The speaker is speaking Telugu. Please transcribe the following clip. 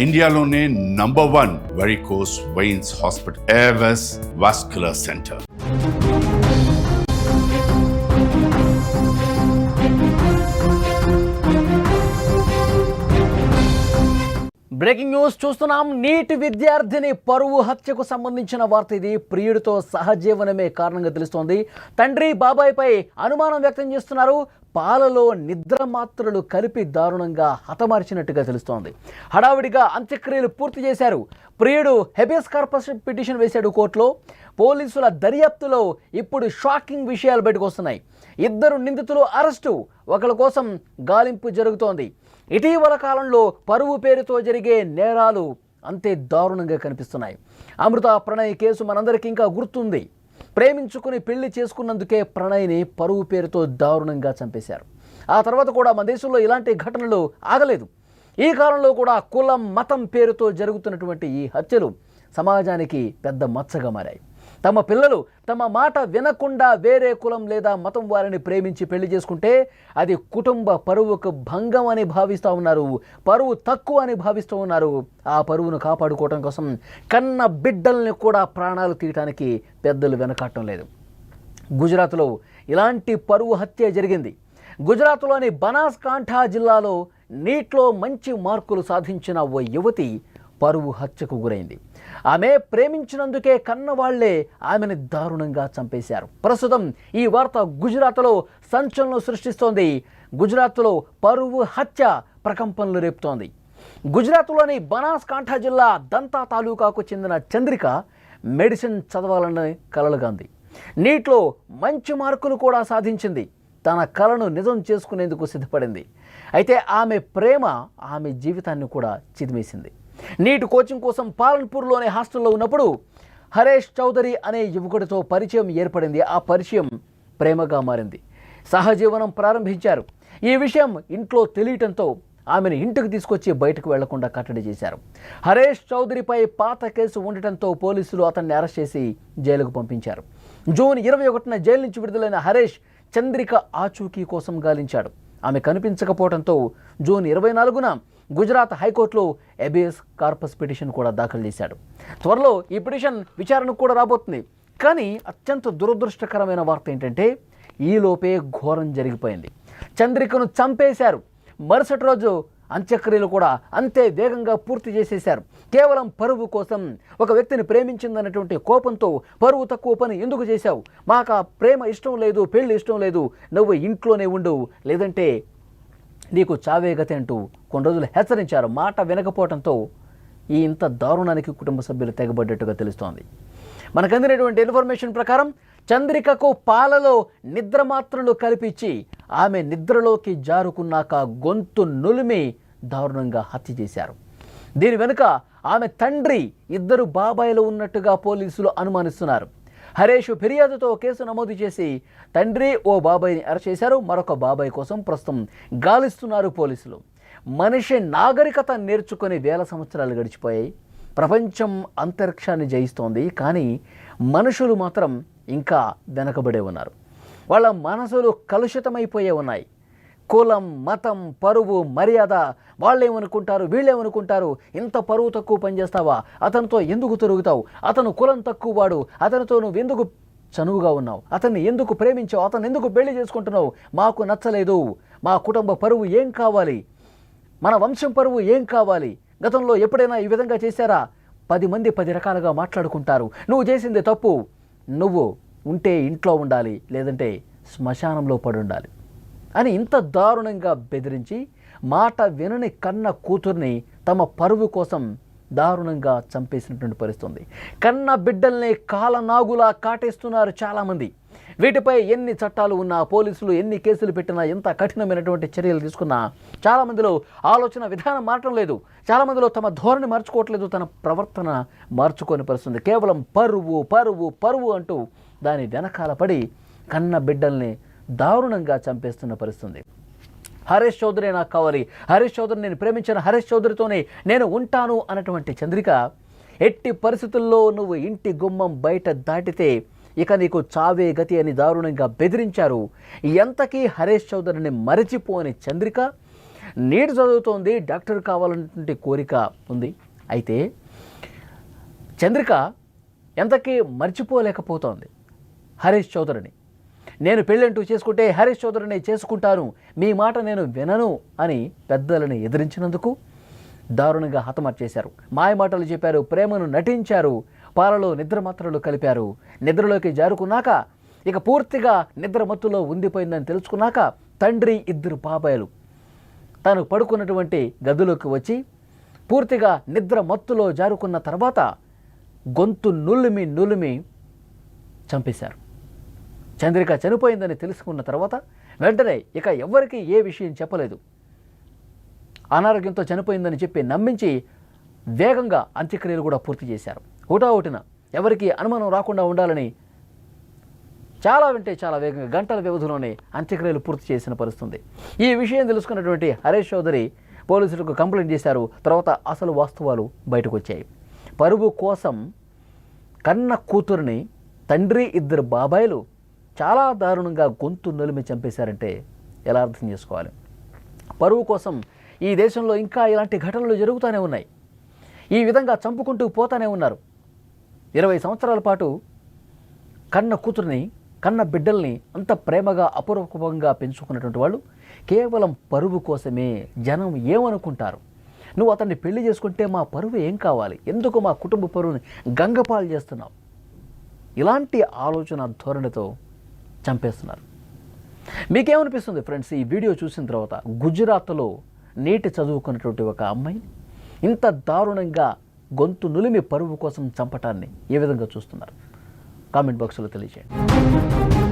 ఇండియాలోనే number 1 varicose veins hospital Avis vascular centre. Breaking news చూస్తున్నాం. నీట్ విద్యార్థిని పరువు హత్యకు సంబంధించిన వార్త ఇది. ప్రియుడితో సహజీవనమే కారణంగా తెలుస్తోంది. తండ్రి బాబాయ్పై అనుమానం వ్యక్తం చేస్తున్నారు. పాలలో నిద్ర మాత్రలు కలిపి దారుణంగా హతమార్చినట్టుగా తెలుస్తోంది. హడావిడిగా అంత్యక్రియలు పూర్తి చేశారు. ప్రియుడు హెబియస్ కార్పస్ పిటిషన్ వేశాడు కోర్టులో. పోలీసుల దర్యాప్తులో ఇప్పుడు షాకింగ్ విషయాలు బయటకు వస్తున్నాయి. 2 నిందితులు అరెస్టు, ఒకరి కోసం గాలింపు జరుగుతోంది. ఇటీవల కాలంలో పరువు పేరుతో జరిగే నేరాలు అంతే దారుణంగా కనిపిస్తున్నాయి. అమృత ప్రణయ్ కేసు మనందరికీ ఇంకా గుర్తుంది. ప్రేమించుకుని పెళ్లి చేసుకున్నందుకే ప్రణయ్ని పరువు పేరుతో దారుణంగా చంపేశారు. ఆ తర్వాత కూడా మన దేశంలో ఇలాంటి ఘటనలు ఆగలేదు. ఈ కాలంలో కూడా కులం మతం పేరుతో జరుగుతున్నటువంటి ఈ హత్యలు సమాజానికి పెద్ద మచ్చగా మారాయి. తమ పిల్లలు తమ మాట వినకుండా వేరే కులం లేదా మతం వారిని ప్రేమించి పెళ్లి చేసుకుంటే అది కుటుంబ పరువుకు భంగం అని భావిస్తూ ఉన్నారు. పరువు తక్కువ అని భావిస్తూ ఉన్నారు. ఆ పరువును కాపాడుకోవడం కోసం కన్న బిడ్డల్ని కూడా ప్రాణాలు తీయటానికి పెద్దలు వెనకాడటం లేదు. గుజరాత్లో ఇలాంటి పరువు హత్య జరిగింది. గుజరాత్లోని బనాస్కాంఠా జిల్లాలో నీట్లో మంచి మార్కులు సాధించిన ఓ యువతి పరువు హత్యకు గురైంది. ఆమె ప్రేమించినందుకే కన్నవాళ్లే ఆమెను దారుణంగా చంపేశారు. ప్రస్తుతం ఈ వార్త గుజరాత్లో సంచలనం సృష్టిస్తోంది. గుజరాత్లో పరువు హత్య ప్రకంపనలు రేపుతోంది. గుజరాత్లోని బనాస్కాంఠా జిల్లా దంతా తాలూకాకు చెందిన చంద్రిక మెడిసిన్ చదవాలని కలలుగాంది. నీట్లో మంచి మార్కులు కూడా సాధించింది. తన కలను నిజం చేసుకునేందుకు సిద్ధపడింది. అయితే ఆమె ప్రేమ ఆమె జీవితాన్ని కూడా చిదిమేసింది. నీట్ కోచింగ్ కోసం పాలన్పూర్లోని హాస్టల్లో ఉన్నప్పుడు హరేష్ చౌదరి అనే యువకుడితో పరిచయం ఏర్పడింది. ఆ పరిచయం ప్రేమగా మారింది. సహజీవనం ప్రారంభించారు. ఈ విషయం ఇంట్లో తెలియటంతో ఆమెను ఇంటికి తీసుకొచ్చి బయటకు వెళ్లకుండా కట్టడి చేశారు. హరేష్ చౌదరిపై పాత కేసు ఉండటంతో పోలీసులు అతన్ని అరెస్ట్ చేసి జైలుకు పంపించారు. జూన్ 21న జైలు నుంచి విడుదలైన హరేష్ చంద్రిక ఆచూకీ కోసం గాలించాడు. ఆమె కనిపించకపోవడంతో జూన్ 24న గుజరాత్ హైకోర్టులో హెబియస్ కార్పస్ పిటిషన్ కూడా దాఖలు చేశాడు. త్వరలో ఈ పిటిషన్ విచారణకు కూడా రాబోతుంది. కానీ అత్యంత దురదృష్టకరమైన వార్త ఏంటంటే ఈలోపే ఘోరం జరిగిపోయింది. చంద్రికను చంపేశారు. మరుసటి రోజు అంత్యక్రియలు కూడా అంతే వేగంగా పూర్తి చేసేశారు. కేవలం పరువు కోసం, ఒక వ్యక్తిని ప్రేమించిందన్నటువంటి కోపంతో పరువు తక్కువ పని ఎందుకు చేశావు, మాకు ఆ ప్రేమ ఇష్టం లేదు, పెళ్లి ఇష్టం లేదు, నువ్వు ఇంట్లోనే ఉండు, లేదంటే నీకు చావే గతి అంటూ కొన్ని రోజులు హెచ్చరించారు. మాట వినకపోవడంతో ఈ ఇంత దారుణానికి కుటుంబ సభ్యులు తెగబడ్డట్టుగా తెలుస్తోంది. మనకు అందినటువంటి ఇన్ఫర్మేషన్ ప్రకారం చంద్రికకు పాలలో నిద్ర మాత్రలు కల్పించి ఆమె నిద్రలోకి జారుకున్నాక గొంతు నులిమి దారుణంగా హత్య చేశారు. దీని వెనుక ఆమె తండ్రి, 2 బాబాయిలు ఉన్నట్టుగా పోలీసులు అనుమానిస్తున్నారు. హరేష్ ఫిర్యాదుతో కేసు నమోదు చేసి తండ్రి, ఓ బాబాయిని అరెస్ట్ చేశారు. మరొక బాబాయ్ కోసం ప్రస్తుతం గాలిస్తున్నారు పోలీసులు. మనిషి నాగరికత నేర్చుకుని 1000 సంవత్సరాలు గడిచిపోయాయి. ప్రపంచం అంతరిక్షాన్ని జయిస్తోంది. కానీ మనుషులు మాత్రం ఇంకా వెనకబడే ఉన్నారు. వాళ్ళ మనసులు కలుషితమైపోయే ఉన్నాయి. కులం, మతం, పరువు, మర్యాద, వాళ్ళేమనుకుంటారు, వీళ్ళేమనుకుంటారు, ఇంత పరువు తక్కువ పనిచేస్తావా, అతనితో ఎందుకు తిరుగుతావు, అతను కులం తక్కువ వాడు, అతనితో నువ్వు ఎందుకు చనువుగా ఉన్నావు, అతన్ని ఎందుకు ప్రేమించావు, అతను ఎందుకు పెళ్లి చేసుకుంటున్నావు, మాకు నచ్చలేదు, మా కుటుంబ పరువు ఏం కావాలి, మన వంశం పరువు ఏం కావాలి, గతంలో ఎప్పుడైనా ఈ విధంగా చేశారా, 10 మంది 10 రకాలుగా మాట్లాడుకుంటారు, నువ్వు చేసింది తప్పు, నువ్వు ఉంటే ఇంట్లో ఉండాలి, లేదంటే శ్మశానంలో పడుండాలి అని ఇంత దారుణంగా బెదిరించి మాట వినని కన్న కూతుర్ని తమ పరువు కోసం దారుణంగా చంపేసినటువంటి పరిస్థితుంది. కన్న బిడ్డల్ని కాలనాగులా కాటేస్తున్నారు చాలామంది. వీటిపై ఎన్ని చట్టాలు ఉన్నా, పోలీసులు ఎన్ని కేసులు పెట్టినా, ఎంత కఠినమైనటువంటి చర్యలు తీసుకున్నా చాలామందిలో ఆలోచన విధానం మారటం లేదు. చాలామందిలో తమ ధోరణి మార్చుకోవట్లేదు, తన ప్రవర్తన మార్చుకొని పరిస్థితుంది. కేవలం పరువు పరువు పరువు అంటూ దాని వెనకాల పడి కన్న బిడ్డల్ని దారుణంగా చంపేస్తున్న పరిస్థితుంది. హరీష్ చౌదరి నాకు కావాలి, హరీష్ చౌదరి నేను ప్రేమించిన హరీష్ చౌదరితోనే నేను ఉంటాను అన్నటువంటి చంద్రిక ఎట్టి పరిస్థితుల్లో నువ్వు ఇంటి గుమ్మం బయట దాటితే ఇక నీకు చావే గతి అని దారుణంగా బెదిరించారు. ఎంతకీ హరీష్ చౌదరిని మరచిపోని చంద్రిక నీట్ చదువుతోంది, డాక్టర్ కావాలన్నటువంటి కోరిక ఉంది. అయితే చంద్రిక ఎంతకీ మర్చిపోలేకపోతోంది హరీష్ చౌదరిని. నేను పెళ్ళంటూ చేసుకుంటే హరీష్ చౌదరిని చేసుకుంటాను, మీ మాట నేను వినను అని పెద్దలని ఎదిరించినందుకు దారుణంగా హతమార్చేశారు. మాయమాటలు చెప్పారు, ప్రేమను నటించారు, పాలలో నిద్ర మాత్రలు కలిపారు. నిద్రలోకి జారుకున్నాక, ఇక పూర్తిగా నిద్ర మత్తులో ఉండిపోయిందని తెలుసుకున్నాక తండ్రి, 2 బాబాయిలు తాను పడుకున్నటువంటి గదిలోకి వచ్చి పూర్తిగా నిద్ర మత్తులో జారుకున్న తర్వాత గొంతు నులిమి చంపేశారు. చంద్రిక చనిపోయిందని తెలుసుకున్న తర్వాత వెంటనే ఇక ఎవరికి ఏ విషయం చెప్పలేదు. అనారోగ్యంతో చనిపోయిందని చెప్పి నమ్మించి వేగంగా అంత్యక్రియలు కూడా పూర్తి చేశారు. హుటాహుటిన ఎవరికి అనుమానం రాకుండా ఉండాలని చాలా వేగంగా గంటల వ్యవధిలోనే అంత్యక్రియలు పూర్తి చేసిన పరిస్థితుంది. ఈ విషయం తెలుసుకున్నటువంటి హరీష్ చౌదరి పోలీసులకు కంప్లైంట్ చేశారు. తర్వాత అసలు వాస్తవాలు బయటకు వచ్చాయి. పరువు కోసం కన్న కూతురిని తండ్రి, 2 బాబాయిలు చాలా దారుణంగా గొంతు నులిమి చంపేశారంటే ఎలా అర్థం చేసుకోవాలి? పరువు కోసం ఈ దేశంలో ఇంకా ఇలాంటి ఘటనలు జరుగుతూనే ఉన్నాయి. ఈ విధంగా చంపుకుంటూ పోతూనే ఉన్నారు. 20 సంవత్సరాల పాటు కన్న కూతురిని, కన్న బిడ్డల్ని అంత ప్రేమగా అపూర్వకంగా పెంచుకున్నటువంటి వాళ్ళు కేవలం పరువు కోసమే. జనం ఏమనుకుంటారు, నువ్వు అతన్ని పెళ్లి చేసుకుంటే మా పరువు ఏం కావాలి, ఎందుకు మా కుటుంబ పరువుని గంగపాలు చేస్తున్నావు, ఇలాంటి ఆలోచన ధోరణితో చంపేస్తున్నారు. మీకేమనిపిస్తుంది ఫ్రెండ్స్? ఈ వీడియో చూసిన తర్వాత గుజరాత్లో నీట్ చదువుకున్నటువంటి ఒక అమ్మాయి ఇంత దారుణంగా గొంతు నులిమి పరువు కోసం చంపటాన్ని ఏ విధంగా చూస్తున్నారు? కామెంట్ బాక్స్లో తెలియజేయండి.